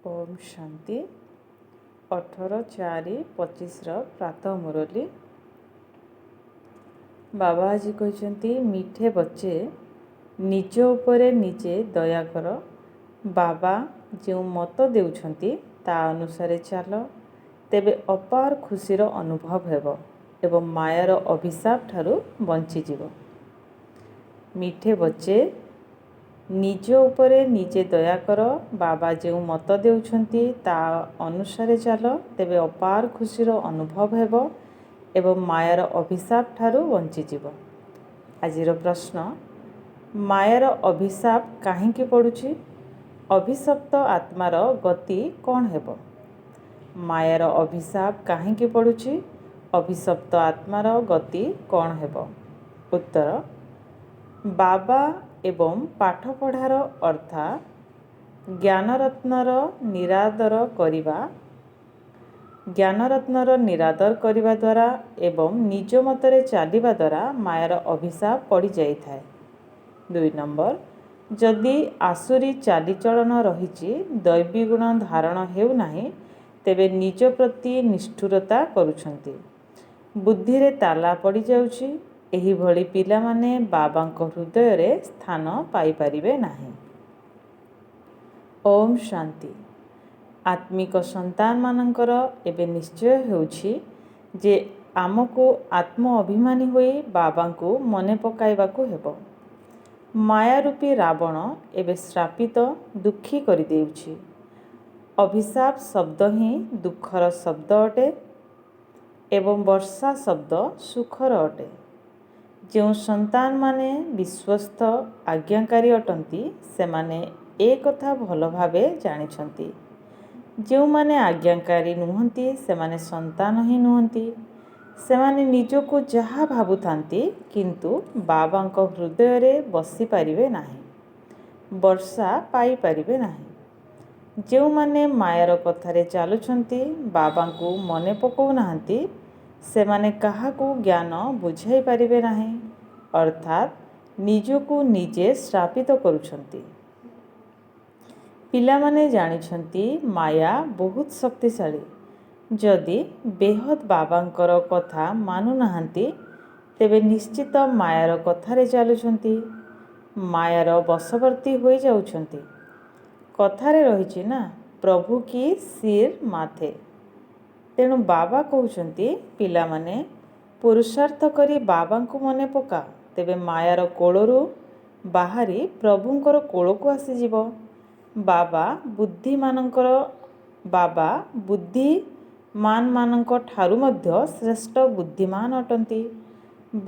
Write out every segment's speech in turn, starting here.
ଓମ୍ ଶାନ୍ତି 18/4/25 ପ୍ରାତଃ ମୁରଲି। ବାବା ଆଜି କହିଛନ୍ତି, ମିଠେ ବଚ୍ଚେ ନିଜ ଉପରେ ନିଜେ ଦୟା କର। ବାବା ଯେଉଁ ମତ ଦେଉଛନ୍ତି ତା ଅନୁସାରେ ଚାଲ, ତେବେ ଅପାର ଖୁସିର ଅନୁଭବ ହେବ ଏବଂ ମାୟାର ଅଭିଶାପ ଠାରୁ ବଞ୍ଚିଯିବ। ମିଠେ ବଚ୍ଚେ ନିଜ ଉପରେ ନିଜେ ଦୟା କର। ବାବା ଯେଉଁ ମତ ଦେଉଛନ୍ତି ତା ଅନୁସାରେ ଚାଲ, ତେବେ ଅପାର ଖୁସିର ଅନୁଭବ ହେବ ଏବଂ ମାୟାର ଅଭିଶାପ ଠାରୁ ବଞ୍ଚିଯିବ। ଆଜିର ପ୍ରଶ୍ନ, ମାୟାର ଅଭିଶାପ କାହିଁକି ପଡ଼ୁଛି? ଅଭିଶପ୍ତ ଆତ୍ମାର ଗତି କ'ଣ ହେବ? ମାୟାର ଅଭିଶାପ କାହିଁକି ପଡ଼ୁଛି? ଅଭିଶପ୍ତ ଆତ୍ମାର ଗତି କ'ଣ ହେବ? ଉତ୍ତର, ବାବା ଏବଂ ପାଠପଢ଼ାର ଅର୍ଥାତ୍ ଜ୍ଞାନରତ୍ନର ନିରାଦର କରିବା ଦ୍ୱାରା ଏବଂ ନିଜ ମତରେ ଚାଲିବା ଦ୍ୱାରା ମାୟାର ଅଭିଶାପ ପଡ଼ିଯାଇଥାଏ। 2 ନମ୍ବର, ଯଦି ଆସୁରୀ ଚାଲିଚଳନ ରହିଛି, ଦୈବୀ ଗୁଣ ଧାରଣ ହେଉନାହିଁ, ତେବେ ନିଜ ପ୍ରତି ନିଷ୍ଠୁରତା କରୁଛନ୍ତି, ବୁଦ୍ଧିରେ ତାଲା ପଡ଼ିଯାଉଛି। ଏହିଭଳି ପିଲାମାନେ ବାବାଙ୍କ ହୃଦୟରେ ସ୍ଥାନ ପାଇପାରିବେ ନାହିଁ। ଓମ୍ ଶାନ୍ତି। ଆତ୍ମିକ ସନ୍ତାନମାନଙ୍କର ଏବେ ନିଶ୍ଚୟ ହେଉଛି ଯେ ଆମକୁ ଆତ୍ମ ଅଭିମାନୀ ହୋଇ ବାବାଙ୍କୁ ମନେ ପକାଇବାକୁ ହେବ। ମାୟାରୂପୀ ରାବଣ ଏବେ ଶ୍ରାପିତ ଦୁଃଖୀ କରିଦେଉଛି। ଅଭିଶାପ ଶବ୍ଦ ହିଁ ଦୁଃଖର ଶବ୍ଦ ଅଟେ ଏବଂ ବର୍ଷା ଶବ୍ଦ ସୁଖର ଅଟେ। ଯେଉଁ ସନ୍ତାନମାନେ ବିଶ୍ୱସ୍ତ ଆଜ୍ଞାକାରୀ ଅଟନ୍ତି, ସେମାନେ ଏ କଥା ଭଲ ଭାବେ ଜାଣିଛନ୍ତି। ଯେଉଁମାନେ ଆଜ୍ଞାକାରୀ ନୁହନ୍ତି, ସେମାନେ ସନ୍ତାନ ହିଁ ନୁହନ୍ତି। ସେମାନେ ନିଜକୁ ଯାହା ଭାବୁଥାନ୍ତି, କିନ୍ତୁ ବାବାଙ୍କ ହୃଦୟରେ ବସିପାରିବେ ନାହିଁ, ବର୍ଷା ପାଇପାରିବେ ନାହିଁ। ଯେଉଁମାନେ ମାୟାର କଥାରେ ଚାଲୁଛନ୍ତି, ବାବାଙ୍କୁ ମନେ ପକାଉନାହାନ୍ତି, ସେମାନେ କାହାକୁ ଜ୍ଞାନ ବୁଝାଇ ପାରିବେ ନାହିଁ, ଅର୍ଥାତ୍ ନିଜକୁ ନିଜେ ଶ୍ରାପିତ କରୁଛନ୍ତି। ପିଲାମାନେ ଜାଣିଛନ୍ତି ମାୟା ବହୁତ ଶକ୍ତିଶାଳୀ। ଯଦି ବେହଦ୍ ବାବାଙ୍କର କଥା ମାନୁନାହାନ୍ତି, ତେବେ ନିଶ୍ଚିତ ମାୟାର କଥାରେ ଚାଲୁଛନ୍ତି, ମାୟାର ବଶବର୍ତ୍ତୀ ହୋଇଯାଉଛନ୍ତି। କଥାରେ ରହିଛି ନା, ପ୍ରଭୁ କି ସିର ମାଥେ। ତେଣୁ ବାବା କହୁଛନ୍ତି, ପିଲାମାନେ ପୁରୁଷାର୍ଥ କରି ବାବାଙ୍କୁ ମନେ ପକାଅ, ତେବେ ମାୟାର କୋଳରୁ ବାହାରି ପ୍ରଭୁଙ୍କର କୋଳକୁ ଆସିଯିବ। ବାବା ବୁଦ୍ଧିମାନମାନଙ୍କ ଠାରୁ ମଧ୍ୟ ଶ୍ରେଷ୍ଠ ବୁଦ୍ଧିମାନ ଅଟନ୍ତି।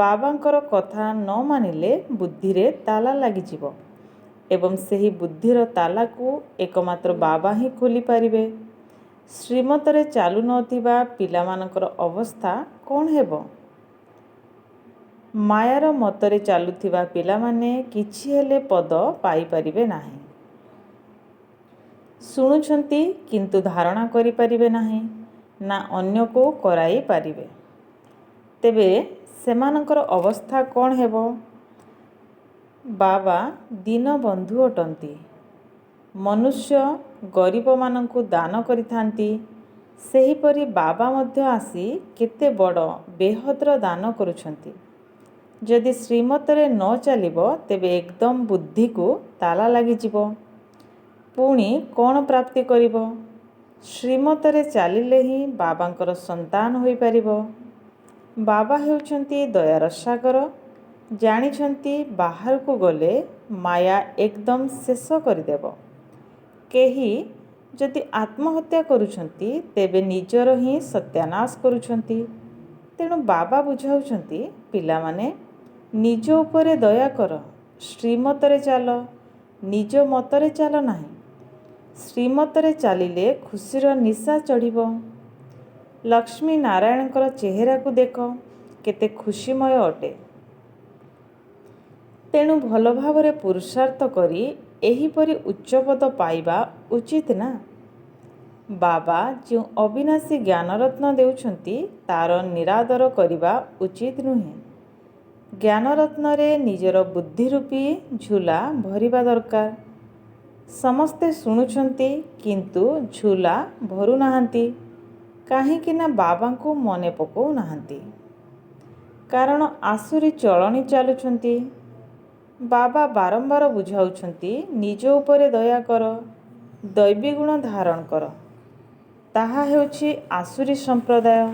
ବାବାଙ୍କର କଥା ନ ମାନିଲେ ବୁଦ୍ଧିରେ ତାଲା ଲାଗିଯିବ ଏବଂ ସେହି ବୁଦ୍ଧିର ତାଲାକୁ ଏକମାତ୍ର ବାବା ହିଁ ଖୋଲିପାରିବେ। ଶ୍ରୀମତରେ ଚାଲୁନଥିବା ପିଲାମାନଙ୍କର ଅବସ୍ଥା କ'ଣ ହେବ? ମାୟାର ମତରେ ଚାଲୁଥିବା ପିଲାମାନେ କିଛି ହେଲେ ପଦ ପାଇପାରିବେ ନାହିଁ। ଶୁଣୁଛନ୍ତି କିନ୍ତୁ ଧାରଣା କରିପାରିବେ ନାହିଁ, ନା ଅନ୍ୟକୁ କରାଇ ପାରିବେ। ତେବେ ସେମାନଙ୍କର ଅବସ୍ଥା କ'ଣ ହେବ? ବାବା ଦୀନବନ୍ଧୁ ଅଟନ୍ତି। ମନୁଷ୍ୟ ଗରିବମାନଙ୍କୁ ଦାନ କରିଥାନ୍ତି। ସେହିପରି ବାବା ମଧ୍ୟ ଆସି କେତେ ବଡ଼ ବେହଦ୍ର ଦାନ କରୁଛନ୍ତି। ଯଦି ଶ୍ରୀମତରେ ନ ଚାଲିବ, ତେବେ ଏକଦମ ବୁଦ୍ଧିକୁ ତାଲା ଲାଗିଯିବ। ପୁଣି କ'ଣ ପ୍ରାପ୍ତି କରିବ? ଶ୍ରୀମତରେ ଚାଲିଲେ ହିଁ ବାବାଙ୍କର ସନ୍ତାନ ହୋଇପାରିବ। ବାବା ହେଉଛନ୍ତି ଦୟାର ସାଗର। ଜାଣିଛନ୍ତି ବାହାରକୁ ଗଲେ ମାୟା ଏକଦମ ଶେଷ କରିଦେବ। କେହି ଯଦି ଆତ୍ମହତ୍ୟା କରୁଛନ୍ତି, ତେବେ ନିଜର ହିଁ ସତ୍ୟାନାଶ କରୁଛନ୍ତି। ତେଣୁ ବାବା ବୁଝାଉଛନ୍ତି, ପିଲାମାନେ ନିଜ ଉପରେ ଦୟା କର, ଶ୍ରୀମତରେ ଚାଲ, ନିଜ ମତରେ ଚାଲ ନାହିଁ। ଶ୍ରୀମତରେ ଚାଲିଲେ ଖୁସିର ନିଶା ଚଢ଼ିବ। ଲକ୍ଷ୍ମୀ ନାରାୟଣଙ୍କର ଚେହେରାକୁ ଦେଖ, କେତେ ଖୁସିମୟ ଅଟେ। ତେଣୁ ଭଲ ଭାବରେ ପୁରୁଷାର୍ଥ କରି ଏହିପରି ଉଚ୍ଚପଦ ପାଇବା ଉଚିତ ନା। ବାବା ଯେଉଁ ଅବିନାଶୀ ଜ୍ଞାନରତ୍ନ ଦେଉଛନ୍ତି, ତାର ନିରାଦର କରିବା ଉଚିତ ନୁହେଁ। ଜ୍ଞାନରତ୍ନରେ ନିଜର ବୁଦ୍ଧିରୂପୀ ଝୁଲା ଭରିବା ଦରକାର। ସମସ୍ତେ ଶୁଣୁଛନ୍ତି କିନ୍ତୁ ଝୁଲା ଭରୁନାହାନ୍ତି, କାହିଁକି ନା ବାବାଙ୍କୁ ମନେ ପକାଉନାହାନ୍ତି। କାରଣ ଆସୁରୀ ଚଳଣି ଚାଲୁଛନ୍ତି। ବାବା ବାରମ୍ବାର ବୁଝାଉଛନ୍ତି, ନିଜ ଉପରେ ଦୟା କର, ଦୈବୀ ଗୁଣ ଧାରଣ କର। ତାହା ହେଉଛି ଆସୁରୀ ସମ୍ପ୍ରଦାୟ।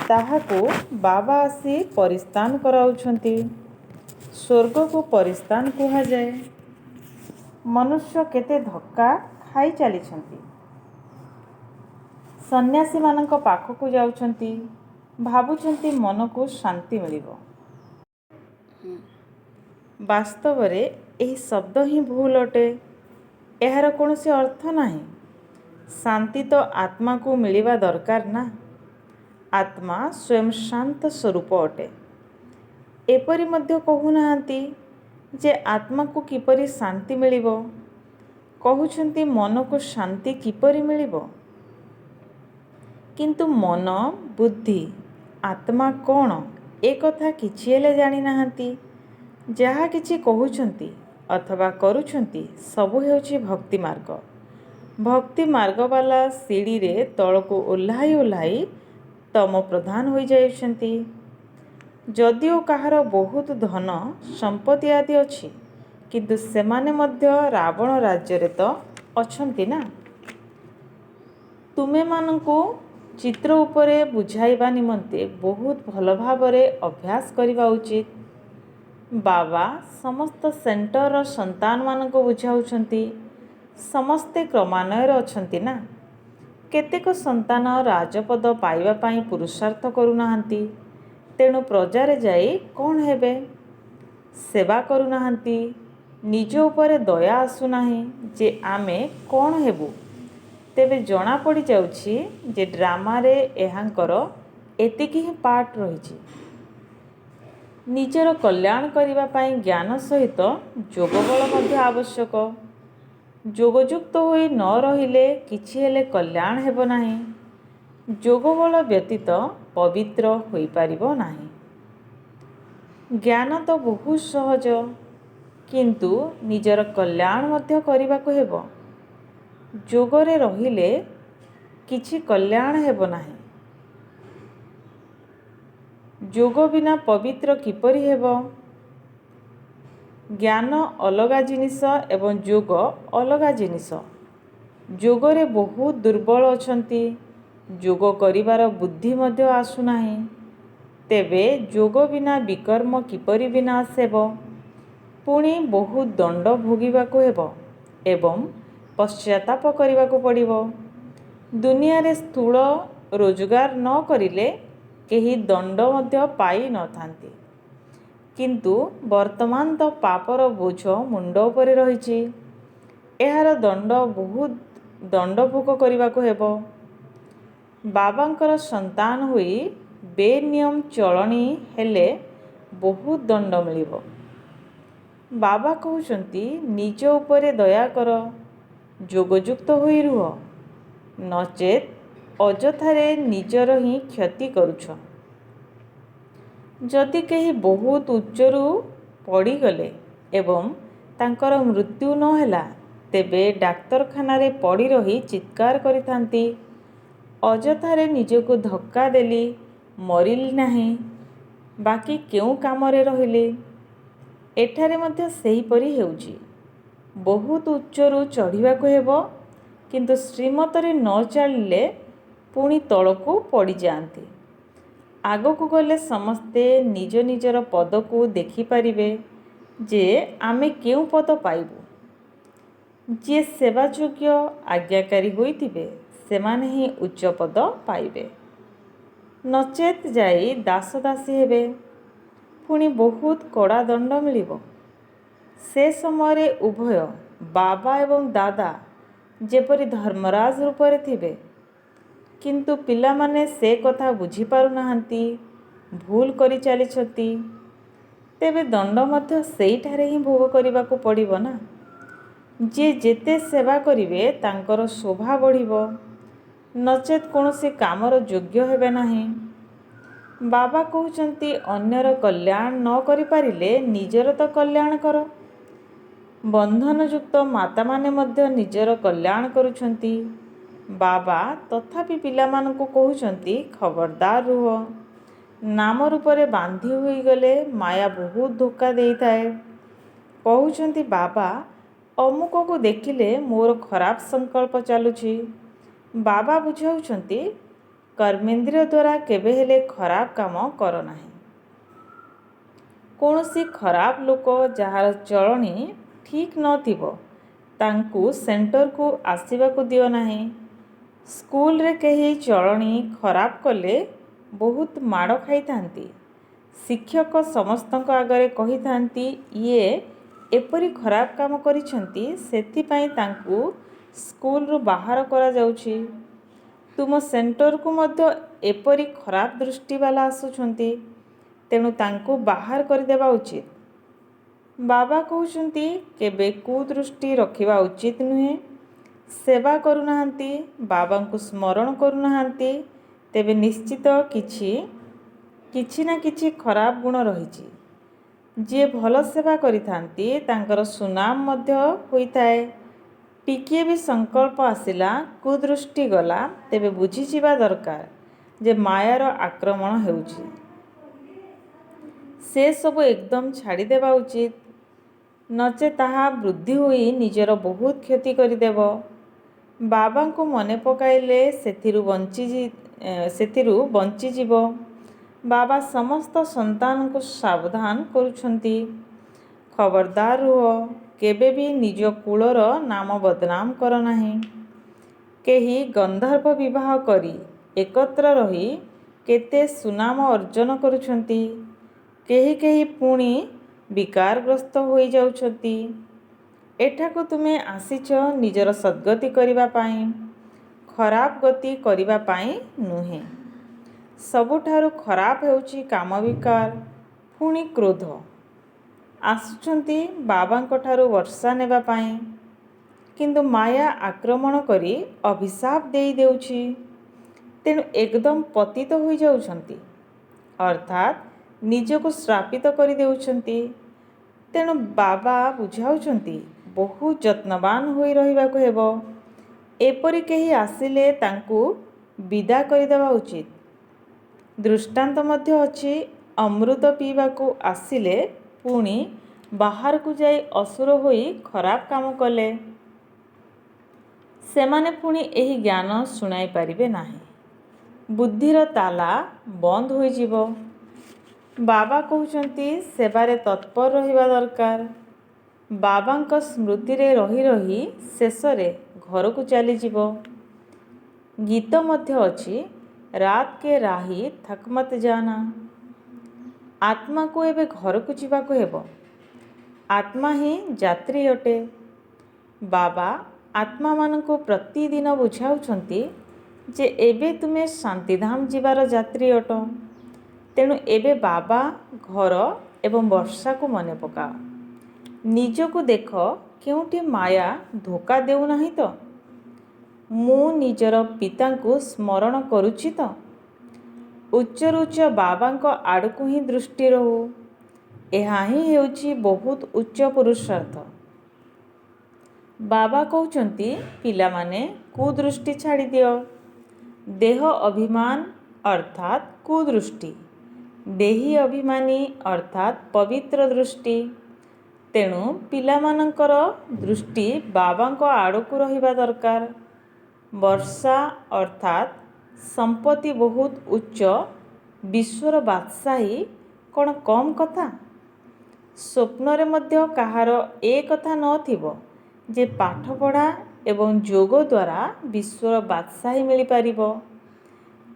ତାହାକୁ ବାବା ଆସି ପରିସ୍ଥାନ କରାଉଛନ୍ତି। ସ୍ୱର୍ଗକୁ ପରିସ୍ଥାନ କୁହାଯାଏ। ମନୁଷ୍ୟ କେତେ ଧକ୍କା ଖାଇ ଚାଲିଛନ୍ତି। ସନ୍ନ୍ୟାସୀମାନଙ୍କ ପାଖକୁ ଯାଉଛନ୍ତି, ଭାବୁଛନ୍ତି ମନକୁ ଶାନ୍ତି ମିଳିବ। ବାସ୍ତବରେ ଏହି ଶବ୍ଦ ହିଁ ଭୁଲ ଅଟେ। ଏହାର କୌଣସି ଅର୍ଥ ନାହିଁ। ଶାନ୍ତି ତ ଆତ୍ମାକୁ ମିଳିବା ଦରକାର ନା। ଆତ୍ମା ସ୍ୱୟଂ ଶାନ୍ତ ସ୍ୱରୂପ ଅଟେ। ଏପରି ମଧ୍ୟ କହୁନାହାନ୍ତି ଯେ ଆତ୍ମାକୁ କିପରି ଶାନ୍ତି ମିଳିବ। କହୁଛନ୍ତି ମନକୁ ଶାନ୍ତି କିପରି ମିଳିବ। କିନ୍ତୁ ମନ, ବୁଦ୍ଧି, ଆତ୍ମା କ'ଣ ଏକଥା କିଛି ହେଲେ ଜାଣିନାହାନ୍ତି। ଯାହା କିଛି କହୁଛନ୍ତି ଅଥବା କରୁଛନ୍ତି ସବୁ ହେଉଛି ଭକ୍ତି ମାର୍ଗ। ଭକ୍ତି ମାର୍ଗବାଲା ସିଡ଼ିରେ ତଳକୁ ଓହ୍ଲାଇ ଓହ୍ଲାଇ ତମ ପ୍ରଧାନ ହୋଇଯାଉଛନ୍ତି। ଯଦିଓ କାହାର ବହୁତ ଧନ ସମ୍ପତ୍ତି ଆଦି ଅଛି, କିନ୍ତୁ ସେମାନେ ମଧ୍ୟ ରାବଣ ରାଜ୍ୟରେ ତ ଅଛନ୍ତି ନା। ତୁମେମାନଙ୍କୁ ଚିତ୍ର ଉପରେ ବୁଝାଇବା ନିମନ୍ତେ ବହୁତ ଭଲ ଭାବରେ ଅଭ୍ୟାସ କରିବା ଉଚିତ। ବାବା ସମସ୍ତ ସେଣ୍ଟରର ସନ୍ତାନମାନଙ୍କୁ ବୁଝାଉଛନ୍ତି, ସମସ୍ତେ କ୍ରମାନ୍ୱୟରେ ଅଛନ୍ତି ନା। କେତେକ ସନ୍ତାନ ରାଜପଦ ପାଇବା ପାଇଁ ପୁରୁଷାର୍ଥ କରୁନାହାନ୍ତି, ତେଣୁ ପ୍ରଜାରେ ଯାଇ କ'ଣ ହେବେ? ସେବା କରୁନାହାନ୍ତି। ନିଜ ଉପରେ ଦୟା ଆସୁନାହିଁ ଯେ ଆମେ କ'ଣ ହେବୁ। ତେବେ ଜଣାପଡ଼ିଯାଉଛି ଯେ ଡ୍ରାମାରେ ଏହାଙ୍କର ଏତିକି ହିଁ ପାର୍ଟ ରହିଛି। ନିଜର କଲ୍ୟାଣ କରିବା ପାଇଁ ଜ୍ଞାନ ସହିତ ଯୋଗବଳ ମଧ୍ୟ ଆବଶ୍ୟକ। ଯୋଗଯୁକ୍ତ ହୋଇ ନ ରହିଲେ କିଛି ହେଲେ କଲ୍ୟାଣ ହେବ ନାହିଁ। ଯୋଗବଳ ବ୍ୟତୀତ ପବିତ୍ର ହୋଇପାରିବ ନାହିଁ। ଜ୍ଞାନ ତ ବହୁତ ସହଜ, କିନ୍ତୁ ନିଜର କଲ୍ୟାଣ ମଧ୍ୟ କରିବାକୁ ହେବ। ଯୋଗରେ ରହିଲେ କିଛି କଲ୍ୟାଣ ହେବ ନାହିଁ। ଯୋଗ ବିନା ପବିତ୍ର କିପରି ହେବ? ଜ୍ଞାନ ଅଲଗା ଜିନିଷ ଏବଂ ଯୋଗ ଅଲଗା ଜିନିଷ। ଯୋଗରେ ବହୁତ ଦୁର୍ବଳ ଅଛନ୍ତି। ଯୋଗ କରିବାର ବୁଦ୍ଧି ମଧ୍ୟ ଆସୁନାହିଁ। ତେବେ ଯୋଗ ବିନା ବିକର୍ମ କିପରି ବିନାଶ ହେବ? ପୁଣି ବହୁତ ଦଣ୍ଡ ଭୋଗିବାକୁ ହେବ ଏବଂ ପଶ୍ଚାତାପ କରିବାକୁ ପଡ଼ିବ। ଦୁନିଆରେ ସ୍ଥୂଳ ରୋଜଗାର ନ କରିଲେ କେହି ଦଣ୍ଡ ମଧ୍ୟ ପାଇ ନଥାନ୍ତି। କିନ୍ତୁ ବର୍ତ୍ତମାନ ତ ପାପର ବୋଝ ମୁଣ୍ଡ ଉପରେ ରହିଛି। ଏହାର ଦଣ୍ଡ ବହୁତ ଦଣ୍ଡ ଭୋଗ କରିବାକୁ ହେବ। ବାବାଙ୍କର ସନ୍ତାନ ହୋଇ ବେନିୟମ ଚଳଣି ହେଲେ ବହୁତ ଦଣ୍ଡ ମିଳିବ। ବାବା କହୁଛନ୍ତି, ନିଜ ଉପରେ ଦୟା କର, ଯୋଗଯୁକ୍ତ ହୋଇ ରୁହ, ନଚେତ୍ ଅଯଥାରେ ନିଜର ହିଁ କ୍ଷତି କରୁଛ। ଯଦି କେହି ବହୁତ ଉଚ୍ଚରୁ ପଡ଼ିଗଲେ ଏବଂ ତାଙ୍କର ମୃତ୍ୟୁ ନ ହେଲା, ତେବେ ଡାକ୍ତରଖାନାରେ ପଡ଼ି ରହି ଚିତ୍କାର କରିଥାନ୍ତି, ଅଯଥାରେ ନିଜକୁ ଧକ୍କା ଦେଲି, ମରିଲି ନାହିଁ, ବାକି କେଉଁ କାମରେ ରହିଲି। ଏଠାରେ ମଧ୍ୟ ସେହିପରି ହେଉଛି। ବହୁତ ଉଚ୍ଚରୁ ଚଢ଼ିବାକୁ ହେବ, କିନ୍ତୁ ଶ୍ରୀମତରେ ନ ଚାଲିଲେ ପୁଣି ତଳକୁ ପଡ଼ିଯାଆନ୍ତି। ଆଗକୁ ଗଲେ ସମସ୍ତେ ନିଜ ନିଜର ପଦକୁ ଦେଖିପାରିବେ ଯେ ଆମେ କେଉଁ ପଦ ପାଇବୁ। ଯିଏ ସେବାଯୋଗ୍ୟ ଆଜ୍ଞାକାରୀ ହୋଇଥିବେ, ସେମାନେ ହିଁ ଉଚ୍ଚ ପଦ ପାଇବେ, ନଚେତ୍ ଯାଇ ଦାସଦାସୀ ହେବେ। ପୁଣି ବହୁତ କଡ଼ା ଦଣ୍ଡ ମିଳିବ। ସେ ସମୟରେ ଉଭୟ ବାବା ଏବଂ ଦାଦା ଯେପରି ଧର୍ମରାଜ ରୂପରେ ଥିବେ। କିନ୍ତୁ ପିଲାମାନେ ସେ କଥା ବୁଝିପାରୁନାହାନ୍ତି, ଭୁଲ କରି ଚାଲିଛନ୍ତି। ତେବେ ଦଣ୍ଡ ମଧ୍ୟ ସେଇଠାରେ ହିଁ ଭୋଗ କରିବାକୁ ପଡ଼ିବ ନା। ଯିଏ ଯେତେ ସେବା କରିବେ ତାଙ୍କର ଶୋଭା ବଢ଼ିବ, ନଚେତ୍ କୌଣସି କାମର ଯୋଗ୍ୟ ହେବେ ନାହିଁ। ବାବା କହୁଛନ୍ତି, ଅନ୍ୟର କଲ୍ୟାଣ ନ କରିପାରିଲେ ନିଜର ତ କଲ୍ୟାଣ କର। ବନ୍ଧନଯୁକ୍ତ ମାତାମାନେ ମଧ୍ୟ ନିଜର କଲ୍ୟାଣ କରୁଛନ୍ତି। ବାବା ତଥାପି ପିଲାମାନଙ୍କୁ କହୁଛନ୍ତି, ଖବରଦାର ରୁହ। ନାମ ରୂପରେ ବାନ୍ଧି ହୋଇଗଲେ ମାୟା ବହୁତ ଧୋକା ଦେଇଥାଏ। କହୁଛନ୍ତି, ବାବା ଅମୁକକୁ ଦେଖିଲେ ମୋର ଖରାପ ସଂକଳ୍ପ ଚାଲୁଛି। ବାବା ବୁଝାଉଛନ୍ତି, କର୍ମେନ୍ଦ୍ରିୟ ଦ୍ୱାରା କେବେ ହେଲେ ଖରାପ କାମ କର ନାହିଁ। କୌଣସି ଖରାପ ଲୋକ ଯାହାର ଚଳଣି ଠିକ୍ ନଥିବ ତାଙ୍କୁ ସେଣ୍ଟରକୁ ଆସିବାକୁ ଦିଅ ନାହିଁ। ସ୍କୁଲରେ କେହି ଚଳଣି ଖରାପ କଲେ ବହୁତ ମାଡ଼ ଖାଇଥାନ୍ତି। ଶିକ୍ଷକ ସମସ୍ତଙ୍କ ଆଗରେ କହିଥାନ୍ତି, ଇଏ ଏପରି ଖରାପ କାମ କରିଛନ୍ତି, ସେଥିପାଇଁ ତାଙ୍କୁ ସ୍କୁଲରୁ ବାହାର କରାଯାଉଛି। ତୁମ ସେଣ୍ଟରକୁ ମଧ୍ୟ ଏପରି ଖରାପ ଦୃଷ୍ଟିବାଲା ଆସୁଛନ୍ତି, ତେଣୁ ତାଙ୍କୁ ବାହାର କରିଦେବା ଉଚିତ। ବାବା କହୁଛନ୍ତି, କେବେ କୁଦୃଷ୍ଟି ରଖିବା ଉଚିତ ନୁହେଁ। ସେବା କରୁନାହାନ୍ତି, ବାବାଙ୍କୁ ସ୍ମରଣ କରୁନାହାନ୍ତି, ତେବେ ନିଶ୍ଚିତ କିଛି ନା କିଛି ଖରାପ ଗୁଣ ରହିଛି। ଯିଏ ଭଲ ସେବା କରିଥାନ୍ତି ତାଙ୍କର ସୁନାମ ମଧ୍ୟ ହୋଇଥାଏ। ଟିକିଏ ବି ସଂକଳ୍ପ ଆସିଲା, କୁଦୃଷ୍ଟି ଗଲା, ତେବେ ବୁଝିଯିବା ଦରକାର ଯେ ମାୟାର ଆକ୍ରମଣ ହେଉଛି। ସେସବୁ ଏକଦମ ଛାଡ଼ିଦେବା ଉଚିତ, ନଚେତ୍ ତାହା ବୃଦ୍ଧି ହୋଇ ନିଜର ବହୁତ କ୍ଷତି କରିଦେବ। ବାବାଙ୍କୁ ମନେ ପକାଇଲେ ସେଥିରୁ ବଞ୍ଚିଯିବ। ବାବା ସମସ୍ତ ସନ୍ତାନଙ୍କୁ ସାବଧାନ କରୁଛନ୍ତି, ଖବରଦାର ରୁହ। କେବେ ବି ନିଜ କୁଳର ନାମ ବଦନାମ କର ନାହିଁ। କେହି ଗନ୍ଧର୍ବ ବିବାହ କରି ଏକତ୍ର ରହି କେତେ ସୁନାମ ଅର୍ଜନ କରୁଛନ୍ତି। କେହି ପୁଣି ବିକାରଗ୍ରସ୍ତ ହୋଇଯାଉଛନ୍ତି। ଏଠାକୁ ତୁମେ ଆସିଛ ନିଜର ସଦ୍ଗତି କରିବା ପାଇଁ, ଖରାପ ଗତି କରିବା ପାଇଁ ନୁହେଁ। ସବୁଠାରୁ ଖରାପ ହେଉଛି କାମବିକାର, ପୁଣି କ୍ରୋଧ। ଆସୁଛନ୍ତି ବାବାଙ୍କଠାରୁ ବର୍ଷା ନେବା ପାଇଁ, କିନ୍ତୁ ମାୟା ଆକ୍ରମଣ କରି ଅଭିଶାପ ଦେଇଦେଉଛି। ତେଣୁ ଏକଦମ ପତିତ ହୋଇଯାଉଛନ୍ତି, ଅର୍ଥାତ୍ ନିଜକୁ ଶ୍ରାପିତ କରିଦେଉଛନ୍ତି। ତେଣୁ ବାବା ବୁଝାଉଛନ୍ତି, ବହୁତ ଯତ୍ନବାନ ହୋଇ ରହିବାକୁ ହେବ। ଏପରି କେହି ଆସିଲେ ତାଙ୍କୁ ବିଦା କରିଦେବା ଉଚିତ। ଦୃଷ୍ଟାନ୍ତ ମଧ୍ୟ ଅଛି, ଅମୃତ ପିଇବାକୁ ଆସିଲେ ପୁଣି ବାହାରକୁ ଯାଇ ଅସୁର ହୋଇ ଖରାପ କାମ କଲେ ସେମାନେ ପୁଣି ଏହି ଜ୍ଞାନ ଶୁଣାଇ ପାରିବେ ନାହିଁ। ବୁଦ୍ଧିର ତାଲା ବନ୍ଦ ହୋଇଯିବ। ବାବା କହୁଛନ୍ତି, ସେବାରେ ତତ୍ପର ରହିବା ଦରକାର। ବାବାଙ୍କ ସ୍ମୃତିରେ ରହି ରହି ଶେଷରେ ଘରକୁ ଚାଲିଯିବ। ଗୀତ ମଧ୍ୟ ଅଛି, ରାତ କେ ରାହି ଥକ ମତ ଜାନା। ଆତ୍ମାକୁ ଏବେ ଘରକୁ ଯିବାକୁ ହେବ। ଆତ୍ମା ହିଁ ଯାତ୍ରୀ ଅଟେ। ବାବା ଆତ୍ମାମାନଙ୍କୁ ପ୍ରତିଦିନ ବୁଝାଉଛନ୍ତି ଯେ ଏବେ ତୁମେ ଶାନ୍ତିଧାମ ଯିବାର ଯାତ୍ରୀ ଅଟ। ତେଣୁ ଏବେ ବାବା, ଘର ଏବଂ ବର୍ଷାକୁ ମନେ ପକାଅ। ନିଜକୁ ଦେଖ, କେଉଁଠି ମାୟା ଧୋକା ଦେଉନାହିଁ ତ? ମୁଁ ନିଜର ପିତାଙ୍କୁ ସ୍ମରଣ କରୁଛି ତ? ଉଚ୍ଚରୁ ଉଚ୍ଚ ବାବାଙ୍କ ଆଡ଼କୁ ହିଁ ଦୃଷ୍ଟି ରହୁ। ଏହା ହିଁ ହେଉଛି ବହୁତ ଉଚ୍ଚ ପୁରୁଷାର୍ଥ। ବାବା କହୁଛନ୍ତି, ପିଲାମାନେ କୁଦୃଷ୍ଟି ଛାଡ଼ିଦିଅ। ଦେହ ଅଭିମାନ ଅର୍ଥାତ୍ କୁଦୃଷ୍ଟି, ଦେହୀ ଅଭିମାନୀ ଅର୍ଥାତ୍ ପବିତ୍ର ଦୃଷ୍ଟି। ତେଣୁ ପିଲାମାନଙ୍କର ଦୃଷ୍ଟି ବାବାଙ୍କ ଆଡ଼କୁ ରହିବା ଦରକାର। ବର୍ଷା ଅର୍ଥାତ୍ ସମ୍ପତ୍ତି ବହୁତ ଉଚ୍ଚ, ବିଶ୍ୱର ବାଦଶାହୀ କ'ଣ କମ୍ କଥା? ସ୍ୱପ୍ନରେ ମଧ୍ୟ କାହାର ଏ କଥା ନଥିବ ଯେ ପାଠପଢ଼ା ଏବଂ ଯୋଗ ଦ୍ୱାରା ବିଶ୍ୱର ବାଦଶାହୀ ମିଳିପାରିବ।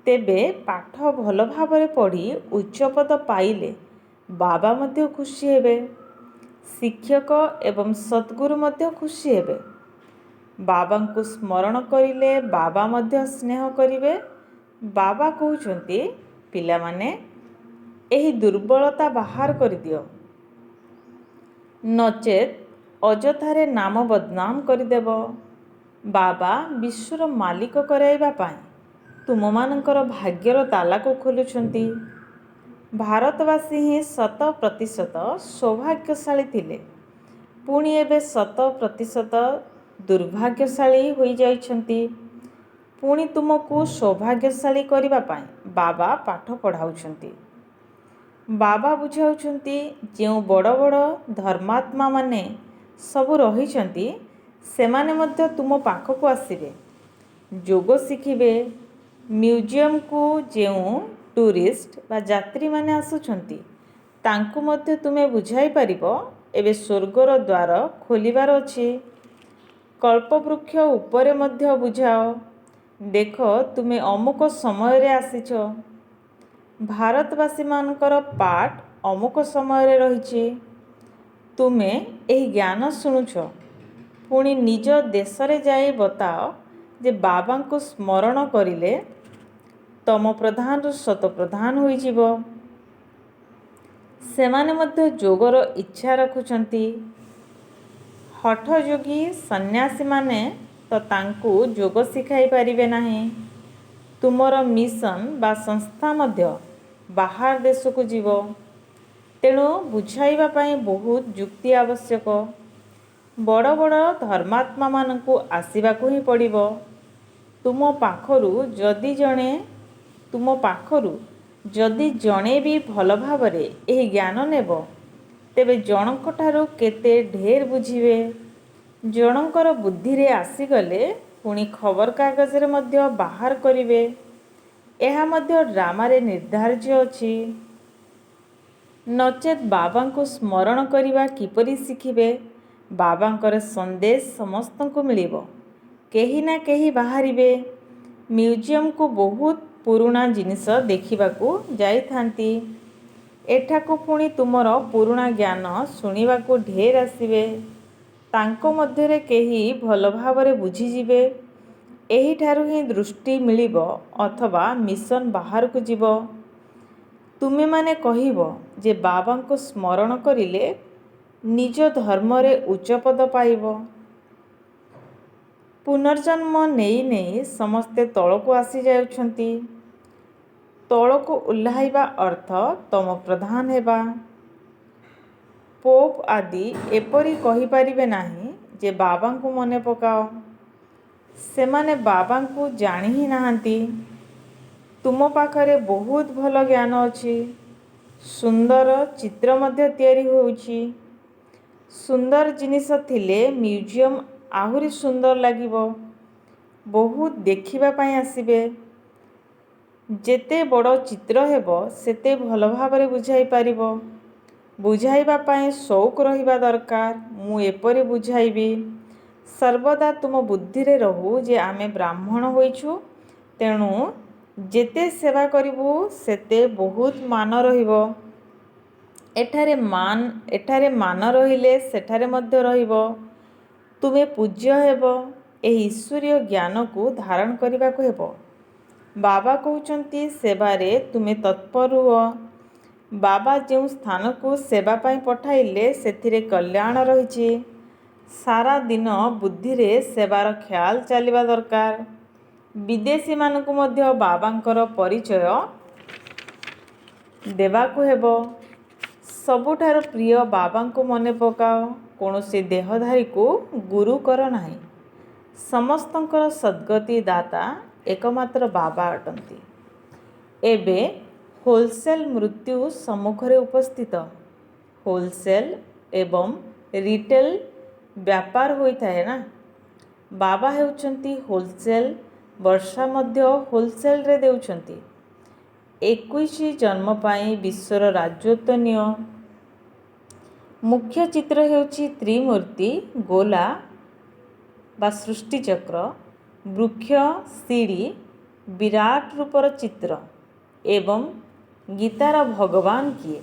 ତେବେ ପାଠ ଭଲ ଭାବରେ ପଢ଼ି ଉଚ୍ଚପଦ ପାଇଲେ ବାବା ମଧ୍ୟ ଖୁସି ହେବେ। ଶିକ୍ଷକ ଏବଂ ସଦ୍ଗୁରୁ ମଧ୍ୟ ଖୁସି ହେବେ। ବାବାଙ୍କୁ ସ୍ମରଣ କରିଲେ ବାବା ମଧ୍ୟ ସ୍ନେହ କରିବେ। ବାବା କହୁଛନ୍ତି, ପିଲାମାନେ ଏହି ଦୁର୍ବଳତା ବାହାର କରିଦିଅ, ନଚେତ୍ ଅଯଥାରେ ନାମ ବଦନାମ କରିଦେବ। ବାବା ବିଶ୍ୱର ମାଲିକ କରାଇବା ପାଇଁ ତୁମମାନଙ୍କର ଭାଗ୍ୟର ତାଲାକୁ ଖୋଲୁଛନ୍ତି। ଭାରତବାସୀ ହିଁ 100% ସୌଭାଗ୍ୟଶାଳୀ ଥିଲେ, ପୁଣି ଏବେ 100% ଦୁର୍ଭାଗ୍ୟଶାଳୀ ହୋଇଯାଇଛନ୍ତି। ପୁଣି ତୁମକୁ ସୌଭାଗ୍ୟଶାଳୀ କରିବା ପାଇଁ ବାବା ପାଠ ପଢ଼ାଉଛନ୍ତି। ବାବା ବୁଝାଉଛନ୍ତି ଯେଉଁ ବଡ଼ ବଡ଼ ଧର୍ମାତ୍ମାମାନେ ସବୁ ରହିଛନ୍ତି ସେମାନେ ମଧ୍ୟ ତୁମ ପାଖକୁ ଆସିବେ, ଯୋଗ ଶିଖିବେ। ମ୍ୟୁଜିୟମକୁ ଯେଉଁ ଟୁରିଷ୍ଟ ବା ଯାତ୍ରୀମାନେ ଆସୁଛନ୍ତି ତାଙ୍କୁ ମଧ୍ୟ ତୁମେ ବୁଝାଇ ପାରିବ ଏବେ ସ୍ୱର୍ଗର ଦ୍ୱାର ଖୋଲିବାର ଅଛି। କଳ୍ପବୃକ୍ଷ ଉପରେ ମଧ୍ୟ ବୁଝାଅ, ଦେଖ ତୁମେ ଅମୁକ ସମୟରେ ଆସିଛ। ଭାରତବାସୀମାନଙ୍କର ପାଠ ଅମୁକ ସମୟରେ ରହିଛି। ତୁମେ ଏହି ଜ୍ଞାନ ଶୁଣୁଛ। ପୁଣି ନିଜ ଦେଶରେ ଯାଇ ବତାଅ ଯେ ବାବାଙ୍କୁ ସ୍ମରଣ କରିଲେ ତମ ପ୍ରଧାନରୁ ଶତପ୍ରଧାନ ହୋଇଯିବ। ସେମାନେ ମଧ୍ୟ ଯୋଗର ଇଚ୍ଛା ରଖୁଛନ୍ତି। ହଠଯୋଗୀ ସନ୍ନ୍ୟାସୀମାନେ ତ ତାଙ୍କୁ ଯୋଗ ଶିଖାଇ ପାରିବେ ନାହିଁ। ତୁମର ମିଶନ ବା ସଂସ୍ଥା ମଧ୍ୟ ବାହାର ଦେଶକୁ ଯିବ। ତେଣୁ ବୁଝାଇବା ପାଇଁ ବହୁତ ଯୁକ୍ତି ଆବଶ୍ୟକ। ବଡ଼ ବଡ଼ ଧର୍ମାତ୍ମାମାନଙ୍କୁ ଆସିବାକୁ ହିଁ ପଡ଼ିବ। ତୁମ ପାଖରୁ ଯଦି ଜଣେ ବି ଭଲ ଭାବରେ ଏହି ଜ୍ଞାନ ନେବ ତେବେ ଜଣଙ୍କଠାରୁ କେତେ ଢେର ବୁଝିବେ। ଜଣଙ୍କର ବୁଦ୍ଧିରେ ଆସିଗଲେ ପୁଣି ଖବରକାଗଜରେ ମଧ୍ୟ ବାହାର କରିବେ। ଏହା ମଧ୍ୟ ଡ୍ରାମାରେ ନିର୍ଦ୍ଧାର୍ଯ୍ୟ ଅଛି। ନଚେତ୍ ବାବାଙ୍କୁ ସ୍ମରଣ କରିବା କିପରି ଶିଖିବେ? ବାବାଙ୍କର ସନ୍ଦେଶ ସମସ୍ତଙ୍କୁ ମିଳିବ। କେହି ନା କେହି ବାହାରିବେ। ମ୍ୟୁଜିୟମକୁ ବହୁତ ପୁରୁଣା ଜିନିଷ ଦେଖିବାକୁ ଯାଇଥାନ୍ତି। ଏଠାକୁ ପୁଣି ତୁମର ପୁରୁଣା ଜ୍ଞାନ ଶୁଣିବାକୁ ଢେର ଆସିବେ। ତାଙ୍କ ମଧ୍ୟରେ କେହି ଭଲ ଭାବରେ ବୁଝିଯିବେ। ଏହିଠାରୁ ହିଁ ଦୃଷ୍ଟି ମିଳିବ ଅଥବା ମିଶନ ବାହାରକୁ ଯିବ। ତୁମେମାନେ କହିବ ଯେ ବାବାଙ୍କୁ ସ୍ମରଣ କରିଲେ ନିଜ ଧର୍ମରେ ଉଚ୍ଚ ପଦ ପାଇବ। ପୁନର୍ଜନ୍ମ ନେଇ ନେଇ ସମସ୍ତେ ତଳକୁ ଆସିଯାଉଛନ୍ତି। ତଳକୁ ଓହ୍ଲାଇବା ଅର୍ଥ ତମ ପ୍ରଧାନ ହେବା। ପୋପ୍ ଆଦି ଏପରି କହିପାରିବେ ନାହିଁ ଯେ ବାବାଙ୍କୁ ମନେ ପକାଅ। ସେମାନେ ବାବାଙ୍କୁ ଜାଣି ହିଁ ନାହାନ୍ତି। ତୁମ ପାଖରେ ବହୁତ ଭଲ ଜ୍ଞାନ ଅଛି। ସୁନ୍ଦର ଚିତ୍ର ମଧ୍ୟ ତିଆରି ହେଉଛି। ସୁନ୍ଦର ଜିନିଷ ଥିଲେ ମ୍ୟୁଜିୟମ ଆହୁରି ସୁନ୍ଦର ଲାଗିବ। ବହୁତ ଦେଖିବା ପାଇଁ ଆସିବେ। ଯେତେ ବଡ଼ ଚିତ୍ର ହେବ ସେତେ ଭଲ ଭାବରେ ବୁଝାଇ ପାରିବ। ବୁଝାଇବା ପାଇଁ ସଉକ ରହିବା ଦରକାର। ମୁଁ ଏପରି ବୁଝାଇବି। ସର୍ବଦା ତୁମ ବୁଦ୍ଧିରେ ରହୁ ଯେ ଆମେ ବ୍ରାହ୍ମଣ ହୋଇଛୁ, ତେଣୁ ଯେତେ ସେବା କରିବୁ ସେତେ ବହୁତ ମାନ ରହିବ। ଏଠାରେ ମାନ ରହିଲେ ସେଠାରେ ମଧ୍ୟ ରହିବ। ତୁମେ ପୂଜ୍ୟ ହେବ। ଏହି ଈଶ୍ୱରୀୟ ଜ୍ଞାନକୁ ଧାରଣ କରିବାକୁ ହେବ। ବାବା କହୁଛନ୍ତି ସେବାରେ ତୁମେ ତତ୍ପର ହୁଅ। ବାବା ଯେଉଁ ସ୍ଥାନକୁ ସେବା ପାଇଁ ପଠାଇଲେ ସେଥିରେ କଲ୍ୟାଣ ରହିଛି। ସାରା ଦିନ ବୁଦ୍ଧିରେ ସେବାର ଖ୍ୟାଲ ଚାଲିବା ଦରକାର। ବିଦେଶୀମାନଙ୍କୁ ମଧ୍ୟ ବାବାଙ୍କର ପରିଚୟ ଦେବାକୁ ହେବ। ସବୁଠାରୁ ପ୍ରିୟ ବାବାଙ୍କୁ ମନେ ପକାଅ। କୌଣସି ଦେହଧାରୀକୁ ଗୁରୁ କର ନାହିଁ। ସମସ୍ତଙ୍କର ସଦ୍ଗତି ଦାତା ଏକମାତ୍ର ବାବା ଅଟନ୍ତି। ଏବେ ହୋଲସେଲ ମୃତ୍ୟୁ ସମ୍ମୁଖରେ ଉପସ୍ଥିତ। ହୋଲସେଲ ଏବଂ ରିଟେଲ ବ୍ୟାପାର ହୋଇଥାଏ ନା। ବାବା ହେଉଛନ୍ତି ହୋଲସେଲ। ବର୍ଷା ମଧ୍ୟ ହୋଲସେଲରେ ଦେଉଛନ୍ତି। 21 ଜନ୍ମ ପାଇଁ ବିଶ୍ୱର ରାଜତ୍ୱ ନିଅ। ମୁଖ୍ୟ ଚିତ୍ର ହେଉଛି ତ୍ରିମୂର୍ତ୍ତି, ଗୋଲା ବା ସୃଷ୍ଟିଚକ୍ର, ବୃକ୍ଷ, ସିଡ଼ି, ବିରାଟ ରୂପର ଚିତ୍ର ଏବଂ ଗୀତାର ଭଗବାନ କିଏ?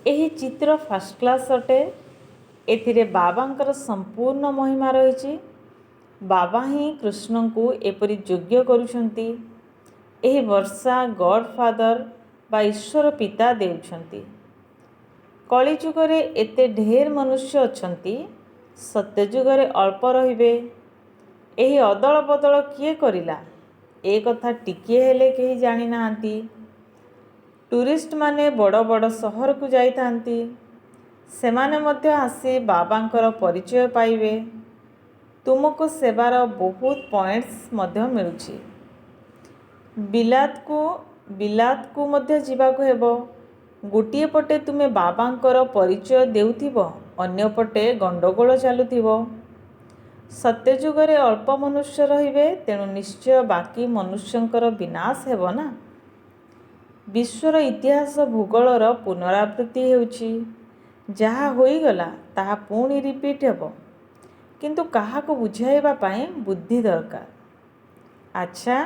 ଏହି ଚିତ୍ର ଫାଷ୍ଟ କ୍ଲାସ୍ ଅଟେ। ଏଥିରେ ବାବାଙ୍କର ସମ୍ପୂର୍ଣ୍ଣ ମହିମା ରହିଛି। ବାବା ହିଁ କୃଷ୍ଣଙ୍କୁ ଏପରି ଯୋଗ୍ୟ କରୁଛନ୍ତି। ଏହି ବର୍ଷା ଗଡ଼ଫାଦର ବା ଈଶ୍ୱର ପିତା ଦେଉଛନ୍ତି। କଳିଯୁଗରେ ଏତେ ଢେର ମନୁଷ୍ୟ ଅଛନ୍ତି, ସତ୍ୟଯୁଗରେ ଅଳ୍ପ ରହିବେ। ଏହି ଅଦଳ ବଦଳ କିଏ କରିଲା? ଏ କଥା ଟିକିଏ ହେଲେ କେହି ଜାଣିନାହାନ୍ତି। ଟୁରିଷ୍ଟମାନେ ବଡ଼ ବଡ଼ ସହରକୁ ଯାଇଥାନ୍ତି। ସେମାନେ ମଧ୍ୟ ଆସି ବାବାଙ୍କର ପରିଚୟ ପାଇବେ। ତୁମକୁ ସେବାର ବହୁତ ପଏଣ୍ଟସ୍ ମଧ୍ୟ ମିଳୁଛି। ବିଲାତକୁ ମଧ୍ୟ ଯିବାକୁ ହେବ। ଗୋଟିଏ ପଟେ ତୁମେ ବାବାଙ୍କର ପରିଚୟ ଦେଉଥିବ, ଅନ୍ୟପଟେ ଗଣ୍ଡଗୋଳ ଚାଲୁଥିବ। ସତ୍ୟଯୁଗରେ ଅଳ୍ପ ମନୁଷ୍ୟ ରହିବେ, ତେଣୁ ନିଶ୍ଚୟ ବାକି ମନୁଷ୍ୟଙ୍କର ବିନାଶ ହେବ ନା। ବିଶ୍ୱର ଇତିହାସ ଭୂଗୋଳର ପୁନରାବୃତ୍ତି ହେଉଛି। ଯାହା ହୋଇଗଲା ତାହା ପୁଣି ରିପିଟ୍ ହେବ। କିନ୍ତୁ କାହାକୁ ବୁଝାଇବା ପାଇଁ ବୁଦ୍ଧି ଦରକାର। ଆଚ୍ଛା,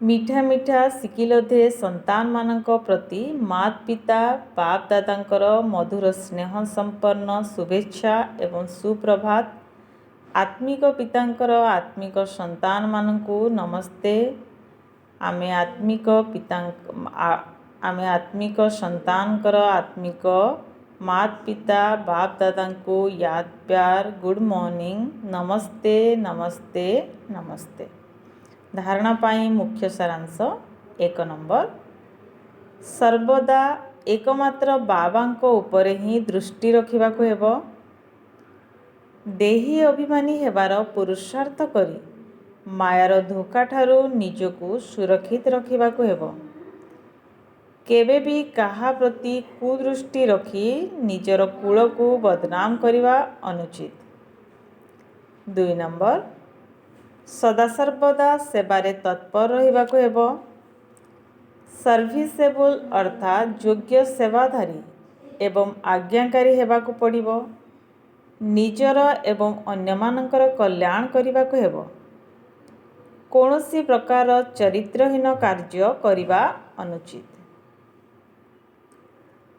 ମିଠା ମିଠା ଶିକିଲଧେ ସନ୍ତାନମାନଙ୍କ ପ୍ରତି ମାତ୍ ପିତା ବାପ୍ ଦାଦାଙ୍କର ମଧୁର ସ୍ନେହ ସମ୍ପନ୍ନ ଶୁଭେଚ୍ଛା ଏବଂ ସୁପ୍ରଭାତ। ଆତ୍ମିକ ପିତାଙ୍କର ଆତ୍ମିକ ସନ୍ତାନମାନଙ୍କୁ ନମସ୍ତେ। ଆମେ ଆତ୍ମିକ ସନ୍ତାନଙ୍କର ଆତ୍ମିକ ମାତ୍ ପିତା ବାପ୍ ଦାଦାଙ୍କୁ ୟାଦ୍ ପ୍ୟାର ଗୁଡ଼୍ ମର୍ଣ୍ଣିଂ, ନମସ୍ତେ ନମସ୍ତେ ନମସ୍ତେ। ଧାରଣା ପାଇଁ ମୁଖ୍ୟ ସାରାଂଶ। 1 ନମ୍ବର, ସର୍ବଦା ଏକମାତ୍ର ବାବାଙ୍କ ଉପରେ ହିଁ ଦୃଷ୍ଟି ରଖିବାକୁ ହେବ। ଦେହୀ ଅଭିମାନୀ ହେବାର ପୁରୁଷାର୍ଥ କରି ମାୟାର ଧୋକାଠାରୁ ନିଜକୁ ସୁରକ୍ଷିତ ରଖିବାକୁ ହେବ। କେବେ ବି କାହା ପ୍ରତି କୁଦୃଷ୍ଟି ରଖି ନିଜର କୁଳକୁ ବଦନାମ କରିବା ଅନୁଚିତ। 2 ନମ୍ବର, ସଦାସର୍ବଦା ସେବାରେ ତତ୍ପର ରହିବାକୁ ହେବ। ସର୍ଭିସେବୁଲ ଅର୍ଥାତ୍ ଯୋଗ୍ୟ ସେବାଧାରୀ ଏବଂ ଆଜ୍ଞାକାରୀ ହେବାକୁ ପଡ଼ିବ। ନିଜର ଏବଂ ଅନ୍ୟମାନଙ୍କର କଲ୍ୟାଣ କରିବାକୁ ହେବ। କୌଣସି ପ୍ରକାର ଚରିତ୍ରହୀନ କାର୍ଯ୍ୟ କରିବା ଅନୁଚିତ।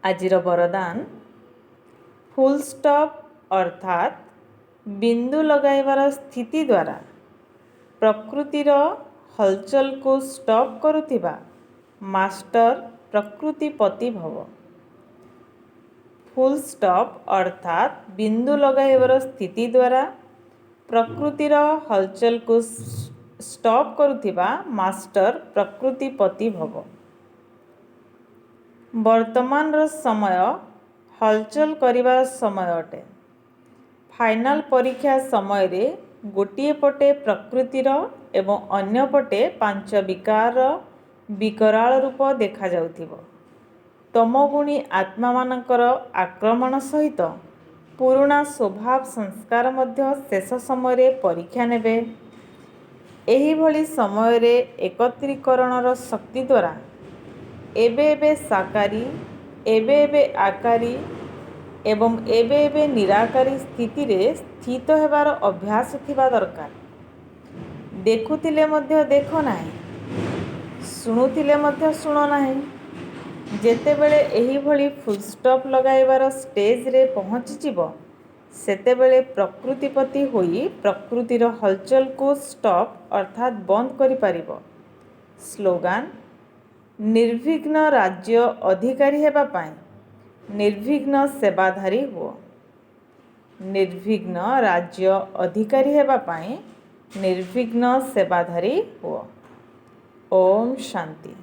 ଆଜିର ବରଦାନ, ଫୁଲ୍ ଷ୍ଟପ୍ ଅର୍ଥାତ୍ ବିନ୍ଦୁ ଲଗାଇବାର ସ୍ଥିତି ଦ୍ୱାରା ପ୍ରକୃତିର ହଲଚଲକୁ ଷ୍ଟପ୍ କରୁଥିବା ମାଷ୍ଟର ପ୍ରକୃତିପତି ଭବ। ଫୁଲ୍ ଷ୍ଟପ୍ ଅର୍ଥାତ୍ ବିନ୍ଦୁ ଲଗାଇବାର ସ୍ଥିତି ଦ୍ୱାରା ପ୍ରକୃତିର ହଲଚଲକୁ ଷ୍ଟପ୍ କରୁଥିବା ମାଷ୍ଟର ପ୍ରକୃତିପତି ଭବ। ବର୍ତ୍ତମାନର ସମୟ ହଲଚଲ କରିବାର ସମୟ ଅଟେ। ଫାଇନାଲ ପରୀକ୍ଷା ସମୟରେ ଗୋଟିଏ ପଟେ ପ୍ରକୃତିର ଏବଂ ଅନ୍ୟପଟେ 5 ବିକାରର ବିକରାଳ ରୂପ ଦେଖାଯାଉଥିବ। ତମୋଗୁଣୀ ଆତ୍ମାମାନଙ୍କର ଆକ୍ରମଣ ସହିତ ପୁରୁଣା ସ୍ୱଭାବ ସଂସ୍କାର ମଧ୍ୟ ଶେଷ ସମୟରେ ପରୀକ୍ଷା ନେବେ। ଏହିଭଳି ସମୟରେ ଏକତ୍ରୀକରଣର ଶକ୍ତି ଦ୍ୱାରା ଏବେ ଏବେ ସାକାରୀ, ଏବେ ଏବେ ଆକାରୀ ଏବଂ ଏବେ ଏବେ ନିରାକାରୀ ସ୍ଥିତିରେ ସ୍ଥିତ ହେବାର ଅଭ୍ୟାସ ଥିବା ଦରକାର। ଦେଖୁଥିଲେ ମଧ୍ୟ ଦେଖ ନାହିଁ, ଶୁଣୁଥିଲେ ମଧ୍ୟ ଶୁଣ ନାହିଁ। ଯେତେବେଳେ ଏହିଭଳି ଫୁଲଷ୍ଟପ୍ ଲଗାଇବାର ଷ୍ଟେଜରେ ପହଞ୍ଚିଯିବ, ସେତେବେଳେ ପ୍ରକୃତିପତି ହୋଇ ପ୍ରକୃତିର ହଲଚଲକୁ ଷ୍ଟପ୍ ଅର୍ଥାତ୍ ବନ୍ଦ କରିପାରିବ। ସ୍ଲୋଗାନ, ନିର୍ବିଘ୍ନ ରାଜ୍ୟ ଅଧିକାରୀ ହେବା ପାଇଁ ନିର୍ବିଘ୍ନ ସେବାଧାରୀ ହୁଅ। ନିର୍ବିଘ୍ନ ରାଜ୍ୟ ଅଧିକାରୀ ହେବା ପାଇଁ ନିର୍ବିଘ୍ନ ସେବାଧାରୀ ହୁଅ। ଓମ୍ ଶାନ୍ତି।